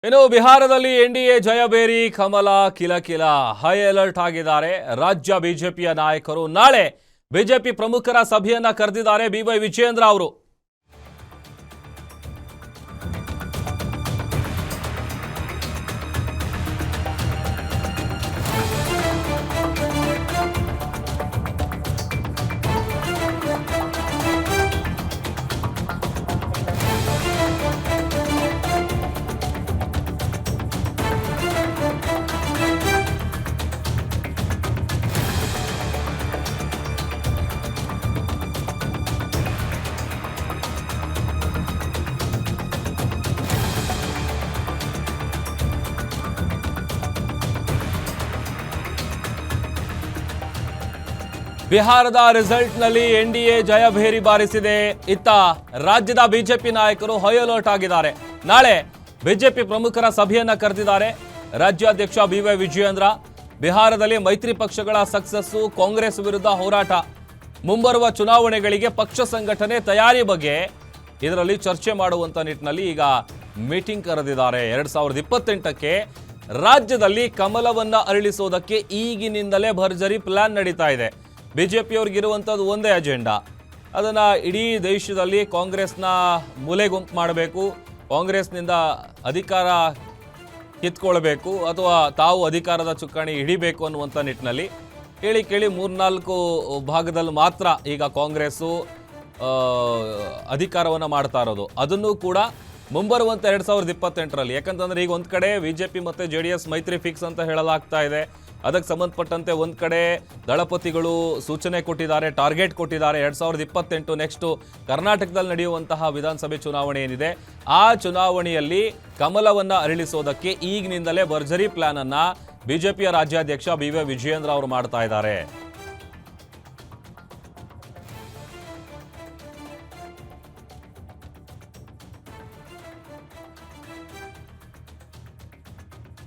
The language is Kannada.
ಇನ್ನು ಬಿಹಾರದಲ್ಲಿ ಎನ್ಡಿಎ ಜಯಬೇರಿ ಕಮಲ ಕಿಲಕಿಲ ಹೈ ಅಲರ್ಟ್ ಆಗಿದ್ದಾರೆ. ರಾಜ್ಯ ಬಿಜೆಪಿಯ ನಾಯಕರು ನಾಳೆ ಬಿಜೆಪಿ ಪ್ರಮುಖರ ಸಭೆಯನ್ನ ಕರೆದಿದ್ದಾರೆ. ಬಿವೈ ವಿಜಯೇಂದ್ರ ಅವರು ಬಿಹಾರದ ರಿಸಲ್ಟ್ನಲ್ಲಿ ಎನ್ಡಿಎ ಜಯಭೇರಿ ಬಾರಿಸಿದೆ. ಇತ್ತ ರಾಜ್ಯದ ಬಿಜೆಪಿ ನಾಯಕರು ಹೈ ಅಲರ್ಟ್ ಆಗಿದ್ದಾರೆ. ನಾಳೆ ಬಿಜೆಪಿ ಪ್ರಮುಖರ ಸಭೆಯನ್ನ ಕರೆದಿದ್ದಾರೆ. ರಾಜ್ಯಾಧ್ಯಕ್ಷ ಬಿವೈ ವಿಜಯೇಂದ್ರ ಬಿಹಾರದಲ್ಲಿ ಮೈತ್ರಿ ಪಕ್ಷಗಳ ಸಕ್ಸಸ್ಸು, ಕಾಂಗ್ರೆಸ್ ವಿರುದ್ಧ ಹೋರಾಟ, ಮುಂಬರುವ ಚುನಾವಣೆಗಳಿಗೆ ಪಕ್ಷ ಸಂಘಟನೆ ತಯಾರಿ ಬಗ್ಗೆ ಇದರಲ್ಲಿ ಚರ್ಚೆ ಮಾಡುವಂತ ನಿಟ್ಟಿನಲ್ಲಿ ಈಗ ಮೀಟಿಂಗ್ ಕರೆದಿದ್ದಾರೆ. 2028ಕ್ಕೆ ರಾಜ್ಯದಲ್ಲಿ ಕಮಲವನ್ನ ಅರಳಿಸೋದಕ್ಕೆ ಈಗಿನಿಂದಲೇ ಭರ್ಜರಿ ಪ್ಲಾನ್ ನಡೀತಾ ಇದೆ. ಬಿಜೆಪಿಯವ್ರಿಗಿರುವಂಥದ್ದು ಒಂದೇ ಅಜೆಂಡಾ, ಅದನ್ನು ಇಡೀ ದೇಶದಲ್ಲಿ ಕಾಂಗ್ರೆಸ್ನ ಮೂಲೆಗುಂಪು ಮಾಡಬೇಕು, ಕಾಂಗ್ರೆಸ್ನಿಂದ ಅಧಿಕಾರ ಕಿತ್ಕೊಳ್ಬೇಕು ಅಥವಾ ತಾವು ಅಧಿಕಾರದ ಚುಕ್ಕಾಣಿ ಹಿಡಿಬೇಕು ಅನ್ನುವಂಥ ನಿಟ್ಟಿನಲ್ಲಿ ಕೇಳಿ ಕೇಳಿ 3-4 ಭಾಗದಲ್ಲಿ ಮಾತ್ರ ಈಗ ಕಾಂಗ್ರೆಸ್ಸು ಅಧಿಕಾರವನ್ನು ಮಾಡ್ತಾ ಇರೋದು. ಅದನ್ನು ಕೂಡ ಮುಂಬರುವಂಥ 2028ರಲ್ಲಿ. ಯಾಕಂತಂದ್ರೆ ಈಗ ಒಂದು ಕಡೆ ಬಿಜೆಪಿ ಮತ್ತು JDS ಮೈತ್ರಿ ಫಿಕ್ಸ್ ಅಂತ ಹೇಳಲಾಗ್ತಾ ಇದೆ. ಅದಕ್ಕೆ ಸಂಬಂಧಪಟ್ಟಂತೆ ಒಂದು ಕಡೆ ದಳಪತಿಗಳು ಸೂಚನೆ ಕೊಟ್ಟಿದ್ದಾರೆ, ಟಾರ್ಗೆಟ್ ಕೊಟ್ಟಿದ್ದಾರೆ. 2028 ನೆಕ್ಸ್ಟು ಕರ್ನಾಟಕದಲ್ಲಿ ನಡೆಯುವಂತಹ ವಿಧಾನಸಭೆ ಚುನಾವಣೆ ಏನಿದೆ, ಆ ಚುನಾವಣೆಯಲ್ಲಿ ಕಮಲವನ್ನು ಅರಳಿಸೋದಕ್ಕೆ ಈಗಿನಿಂದಲೇ ಭರ್ಜರಿ ಪ್ಲಾನ್ ಅನ್ನ ಬಿಜೆಪಿಯ ರಾಜ್ಯಾಧ್ಯಕ್ಷ ಬಿವೈ ವಿಜಯೇಂದ್ರ ಅವರು ಮಾಡ್ತಾ ಇದ್ದಾರೆ.